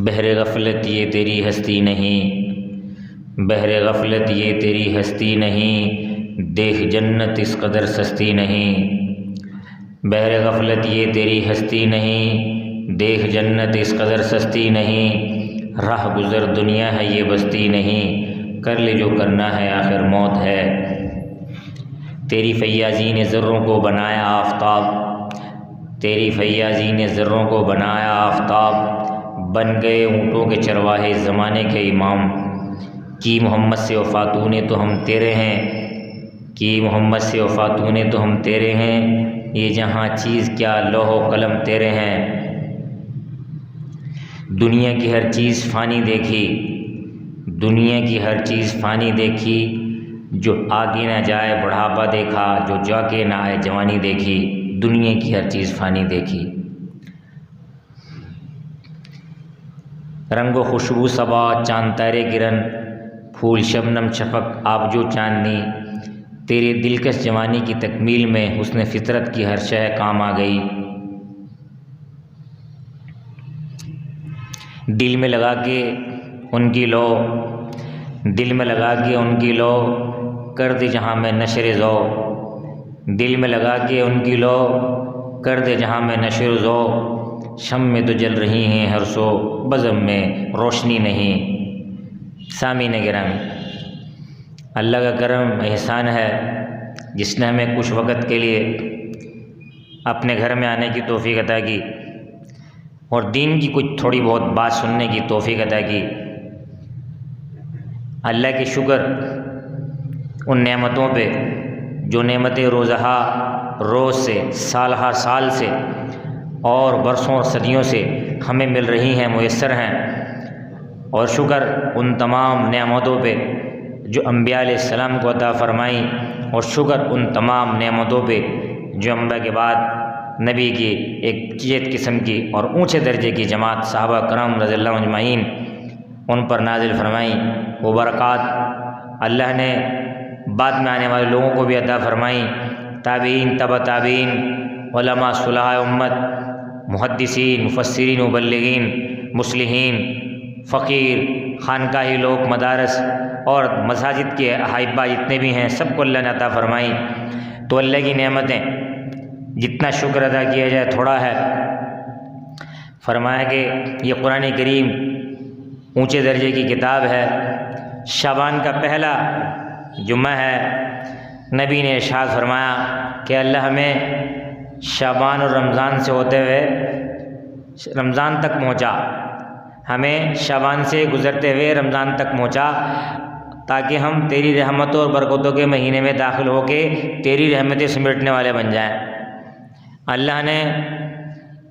بہر غفلت یہ تیری ہستی نہیں، بہر غفلت یہ تیری ہستی نہیں، دیکھ جنت اس قدر سستی نہیں۔ بہر غفلت یہ تیری ہستی نہیں، دیکھ جنت اس قدر سستی نہیں۔ راہ گزر دنیا ہے یہ بستی نہیں، کر لے جو کرنا ہے آخر موت ہے۔ تیری فیاضی نے ذروں کو بنایا آفتاب، تیری فیاضی نے ذروں کو بنایا آفتاب، بن گئے اونٹوں کے چرواہے زمانے کے امام۔ کی محمد سے وفا تو نے تو ہم تیرے ہیں، کی محمد سے وفا تو نے تو ہم تیرے ہیں، یہ جہاں چیز کیا لوح و قلم تیرے ہیں۔ دنیا کی ہر چیز فانی دیکھی، دنیا کی ہر چیز فانی دیکھی، جو آگے نہ جائے بڑھاپا دیکھا، جو جا کے نہ آئے جوانی دیکھی۔ دنیا کی ہر چیز فانی دیکھی۔ رنگ و خوشبو صبا چاند تارے گرن، پھول شبنم شفق آپ جو چاندنی، تیرے دلکش جوانی کی تکمیل میں حسن فطرت کی ہر شے کام آ گئی۔ دل میں لگا کے ان کی لو، دل میں لگا کے ان کی لو، کر دے جہاں میں نشر ذو، دل میں لگا کے ان کی لو، کر دے جہاں میں نشر ذو۔ شم میں تو جل رہی ہیں ہر سو، بزم میں روشنی نہیں۔ سامعین گرامی، اللہ کا کرم احسان ہے جس نے ہمیں کچھ وقت کے لیے اپنے گھر میں آنے کی توفیق عطا کی اور دین کی کچھ تھوڑی بہت بات سننے کی توفیق عطا کی۔ اللہ کی شکر ان نعمتوں پہ جو نعمتیں روزہا روز سے، سالہا سال سے اور برسوں اور صدیوں سے ہمیں مل رہی ہیں، میسر ہیں، اور شکر ان تمام نعمتوں پہ جو انبیاء علیہ السلام کو عطا فرمائیں، اور شکر ان تمام نعمتوں پہ جو انبیاء کے بعد نبی کی ایک جیت قسم کی اور اونچے درجے کی جماعت صحابہ کرام رضی اللہ اجمعین ان پر نازل فرمائیں۔ وہ برکات اللہ نے بعد میں آنے والے لوگوں کو بھی عطا فرمائیں، تابعین، تبع تابعین، علماء صلحاء امت، محدثین، مفسرین، مبلغین، مصلحین، فقیر، خانقاہی لوگ، مدارس اور مساجد کے احبہ جتنے بھی ہیں، سب کو اللہ نے عطا فرمائیں۔ تو اللہ کی نعمتیں جتنا شکر ادا کیا جائے تھوڑا ہے۔ فرمایا کہ یہ قرآن کریم اونچے درجے کی کتاب ہے، شعبان کا پہلا جمعہ ہے۔ نبی نے ارشاد فرمایا کہ اللہ ہمیں شعبان اور رمضان سے ہوتے ہوئے رمضان تک پہنچا، ہمیں شعبان سے گزرتے ہوئے رمضان تک پہنچا، تاکہ ہم تیری رحمتوں اور برکتوں کے مہینے میں داخل ہو کے تیری رحمتیں سمیٹنے والے بن جائیں۔ اللہ نے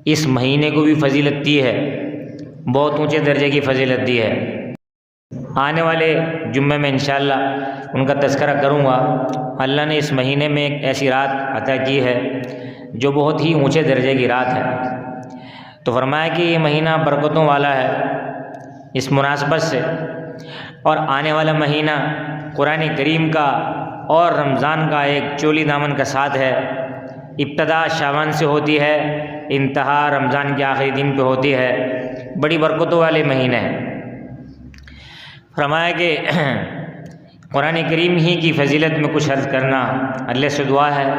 اس مہینے کو بھی فضیلت دی ہے، بہت اونچے درجے کی فضیلت دی ہے۔ آنے والے جمعے میں انشاءاللہ ان کا تذکرہ کروں گا۔ اللہ نے اس مہینے میں ایک ایسی رات عطا کی ہے جو بہت ہی اونچے درجے کی رات ہے۔ تو فرمایا کہ یہ مہینہ برکتوں والا ہے، اس مناسبت سے، اور آنے والا مہینہ قرآن کریم کا اور رمضان کا ایک چولی دامن کا ساتھ ہے۔ ابتدا شعبان سے ہوتی ہے، انتہا رمضان کے آخری دن پہ ہوتی ہے، بڑی برکتوں والے مہینے ہیں۔ فرمایا کہ قرآن کریم ہی کی فضیلت میں کچھ عرض کرنا اللہ سے دعا ہے،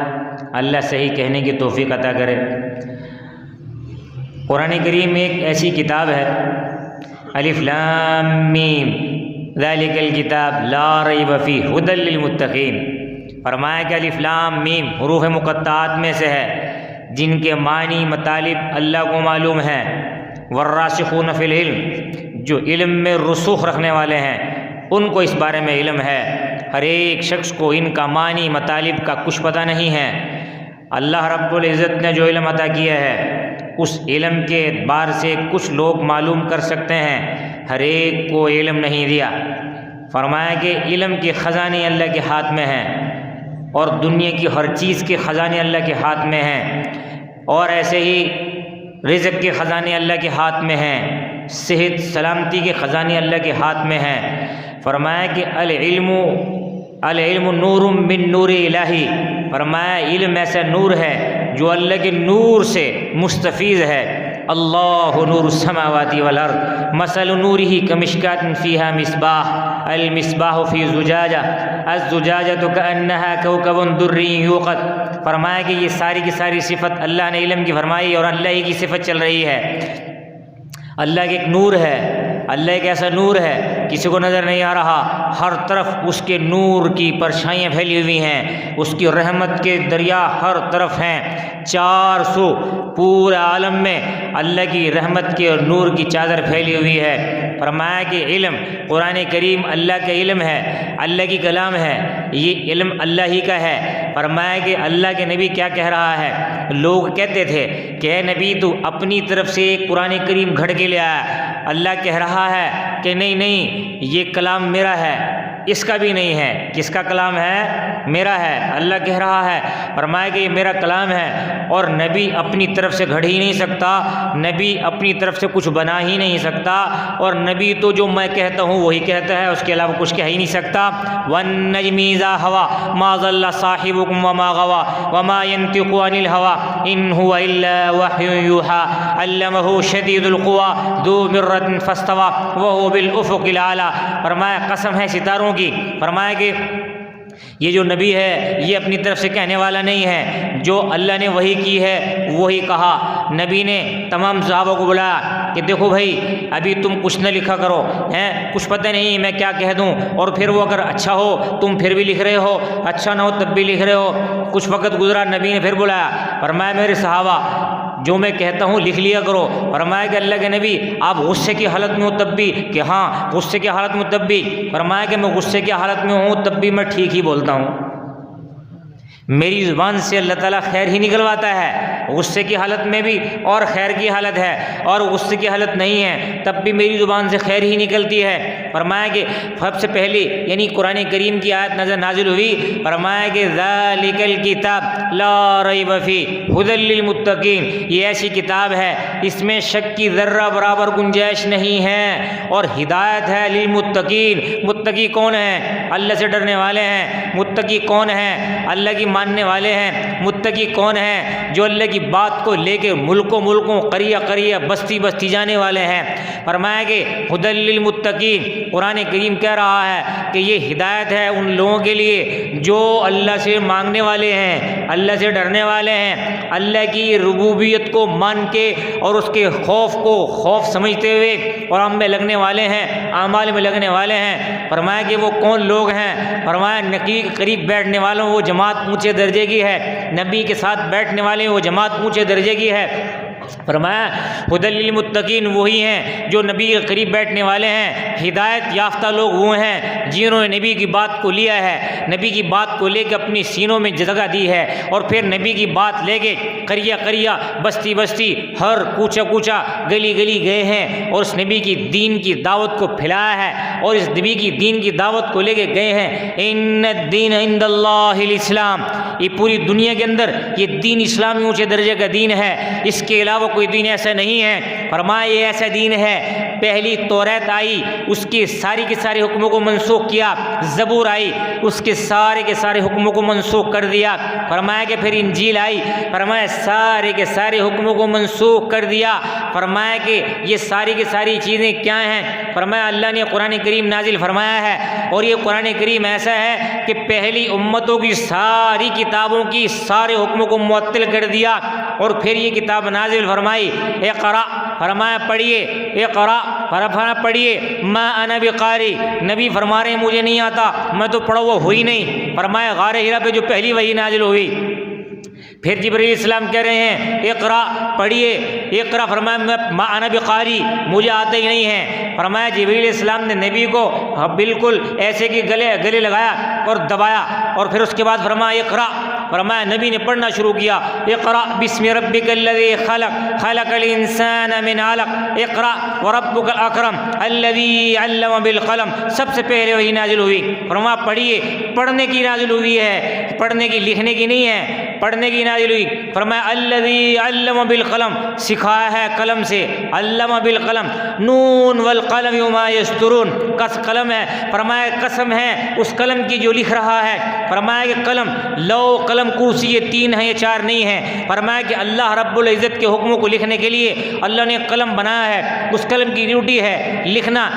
اللہ صحیح کہنے کی توفیق عطا کرے۔ قرآن کریم ایک ایسی کتاب ہے، الف لام میم ذالک الکتاب لا ریب فیہ ھدی للمتقین۔ فرمایا کہ الف لام میم حروف مقطعات میں سے ہے جن کے معنی مطالب اللہ کو معلوم ہیں۔ والراسخون فی العلم، جو علم میں رسوخ رکھنے والے ہیں ان کو اس بارے میں علم ہے، ہر ایک شخص کو ان کا معنی مطالب کا کچھ پتہ نہیں ہے۔ اللہ رب العزت نے جو علم عطا کیا ہے اس علم کے اعتبار سے کچھ لوگ معلوم کر سکتے ہیں، ہر ایک کو علم نہیں دیا۔ فرمایا کہ علم کے خزانے اللہ کے ہاتھ میں ہیں، اور دنیا کی ہر چیز کے خزانے اللہ کے ہاتھ میں ہیں، اور ایسے ہی رزق کے خزانے اللہ کے ہاتھ میں ہیں، صحت سلامتی کے خزانے اللہ کے ہاتھ میں ہیں۔ فرمایا کہ العلم نور من نور الہی، فرمایا علم ایسا نور ہے جو اللہ کے نور سے مستفیض ہے، اللہ نور السماوات والارض مثل نورہ کمشکات فیہا مصباح المصباح فی زجاجہ الزجاجۃ کأنہا کوکب دری یوقد. فرمایا کہ یہ ساری کی ساری صفت اللہ نے علم کی فرمائی اور اللہ ہی کی صفت چل رہی ہے. اللہ کے ایک نور ہے، اللہ ایک ایسا نور ہے کسی کو نظر نہیں آ رہا، ہر طرف اس کے نور کی پرچھائیاں پھیلی ہوئی ہیں، اس کی رحمت کے دریا ہر طرف ہیں، 400 پورے عالم میں اللہ کی رحمت کے اور نور کی چادر پھیلی ہوئی ہے. فرمایا کہ علم قرآن کریم اللہ کا علم ہے، اللہ کی کلام ہے، یہ علم اللہ ہی کا ہے. فرمایا کہ اللہ کے نبی کیا کہہ رہا ہے؟ لوگ کہتے تھے کہ اے نبی تو اپنی طرف سے قرآن کریم گھڑ کے لے آیا. اللہ کہہ رہا ہے کہ نہیں نہیں، یہ کلام میرا ہے. اس کا بھی نہیں ہے. کس کا کلام ہے؟ میرا ہے. اللہ کہہ رہا ہے، فرمایا کہ یہ میرا کلام ہے اور نبی اپنی طرف سے گھڑ ہی نہیں سکتا، نبی اپنی طرف سے کچھ بنا ہی نہیں سکتا، اور نبی تو جو میں کہتا ہوں وہی کہتا ہے، اس کے علاوہ کچھ کہہ ہی نہیں سکتا. وَالنَّجْمِ إِذَا هَوَىٰ مَا ضَلَّ صَاحِبُكُمْ وَمَا غَوَىٰ وَمَا يَنطِقُ عَنِ الْهَوَىٰ إِنْ هُوَ إِلَّا وَحْيٌ يُوحَىٰ عَلَّمَهُ شَدِيدُ الْقُوَىٰ ذُو مِرَّةٍ فَاسْتَوَىٰ وَهُوَ بِالْأُفُقِ الْأَعْلَىٰ. فرمایا قسم ہے ستاروں کی، فرمایا کہ یہ جو نبی ہے یہ اپنی طرف سے کہنے والا نہیں ہے، جو اللہ نے وحی کی ہے وہی کہا. نبی نے تمام صحابہ کو بلایا کہ دیکھو بھائی ابھی تم کچھ نہ لکھا کرو، کچھ پتہ نہیں میں کیا کہہ دوں، اور پھر وہ اگر اچھا ہو تم پھر بھی لکھ رہے ہو، اچھا نہ ہو تب بھی لکھ رہے ہو. کچھ وقت گزرا، نبی نے پھر بلایا، فرمایا میرے صحابہ جو میں کہتا ہوں لکھ لیا کرو. فرمایا کہ اللہ کے نبی آپ غصے کی حالت میں ہو تب بھی؟ کہ ہاں غصے کی حالت میں تب بھی. فرمایا کہ میں غصے کی حالت میں ہوں تب بھی میں ٹھیک ہی بولتا ہوں، میری زبان سے اللہ تعالیٰ خیر ہی نکلواتا ہے. غصے کی حالت میں بھی اور خیر کی حالت ہے، اور غصے کی حالت نہیں ہے تب بھی میری زبان سے خیر ہی نکلتی ہے. فرمایا کہ سب سے پہلے یعنی قرآن کریم کی آیت نازل ہوئی، فرمایا کہ ذالک الکتاب لا ریب فیہ ھدی للمتقین، یہ ایسی کتاب ہے اس میں شک کی ذرہ برابر گنجائش نہیں ہے اور ہدایت ہے للمتقین. متقی کون ہیں؟ اللہ سے ڈرنے والے ہیں. متقی کون ہیں؟ اللہ کی ماننے والے ہیں. متقی کون ہیں؟ جو اللہ کی بات کو لے کے ملکوں قریہ قریہ بستی بستی جانے والے ہیں. فرمایا کہ ھدی للمتقین، قرآن کریم کہہ رہا ہے کہ یہ ہدایت ہے ان لوگوں کے لیے جو اللہ سے مانگنے والے ہیں، اللہ سے ڈرنے والے ہیں، اللہ کی ربوبیت کو مان کے اور اس کے خوف کو خوف سمجھتے ہوئے اور عمل میں لگنے والے ہیں، اعمال میں لگنے والے ہیں. فرمایا کہ وہ کون لوگ ہیں؟ فرمایا نبی کے قریب بیٹھنے والوں وہ جماعت اونچے درجے کی ہے، نبی کے ساتھ بیٹھنے والے وہ جماعت اونچے درجے کی ہے. فرمایا ھدی للمتقین وہی ہیں جو نبی کے قریب بیٹھنے والے ہیں. ہدایت یافتہ لوگ وہ ہیں جنہوں نے نبی کی بات کو لیا ہے، نبی کی بات کو لے کے اپنی سینوں میں جگہ دی ہے، اور پھر نبی کی بات لے کے قریہ قریہ بستی بستی ہر کوچہ کوچہ گلی گلی گئے ہیں اور اس نبی کی دین کی دعوت کو پھیلایا ہے، اور اس نبی کی دین کی دعوت کو لے کے گئے ہیں. ان الدین عند اللہ الاسلام، یہ پوری دنیا کے اندر یہ دین اسلامی اونچے درجے کا دین ہے، اس کے علاوہ کوئی دین ایسا نہیں ہے. فرمایا یہ ایسا دین ہے، پہلی توریت آئی اس کے سارے حکموں کو منسوخ کیا، زبور آئی اس کے سارے حکموں کو منسوخ کر دیا. فرمایا کہ پھر انجیل آئی، فرمایا سارے کے سارے حکموں کو منسوخ کر دیا. فرمایا کہ یہ ساری کی ساری چیزیں کیا ہیں؟ فرمایا اللہ نے قرآن کریم نازل فرمایا ہے، اور یہ قرآن کریم ایسا ہے کہ پہلی امتوں کی ساری کتابوں کی سارے حکموں کو معطل کر دیا، اور پھر یہ کتاب نازل فرمائی. اقرا، فرمایا پڑھیے، اقرا، فرمایا پڑھیے، ما انا بقاری، نبی فرما رہے ہیں مجھے نہیں آتا، میں تو پڑھا ہوا ہوئی نہیں. فرمایا غار ہرا پہ جو پہلی وحی نازل ہوئی، پھر جبرائیل السلام کہہ رہے ہیں اقرا، پڑھیے، اقرا، فرمایا ما انا بقاری، مجھے آتا ہی نہیں ہے. فرمایا جبرائیل السلام نے نبی کو بالکل ایسے کہ گلے لگایا اور دبایا، اور پھر اس کے بعد فرمایا اقرا، فرمایا نبی نے پڑھنا شروع کیا. اقرا بسم ربک الذی خلق، خلق الانسان من علق، اقرا وربک الاکرم الذی علم بالقلم. سب سے پہلے وہی نازل ہوئی. فرمایا پڑھیے، پڑھنے کی نازل ہوئی ہے، پڑھنے کی لکھنے کی نہیں ہے. پڑھنے کی نازل ہوئی، فرمایا الذی علم بالقلم، سکھایا ہے قلم سے، علم بالقلم، نون والقلم وما یسطرون، کس قلم ہے، فرمایا قسم ہے اس قلم کی جو لکھ رہا ہے، فرمایا کہ قلم، لو قلم کرسی یہ 3 ہیں، یہ 4 نہیں ہیں، فرمایا کہ اللہ رب العزت کے حکموں کو لکھنے کے لیے اللہ نے قلم بنایا ہے، اس قلم کی ڈیوٹی ہے لکھنا۔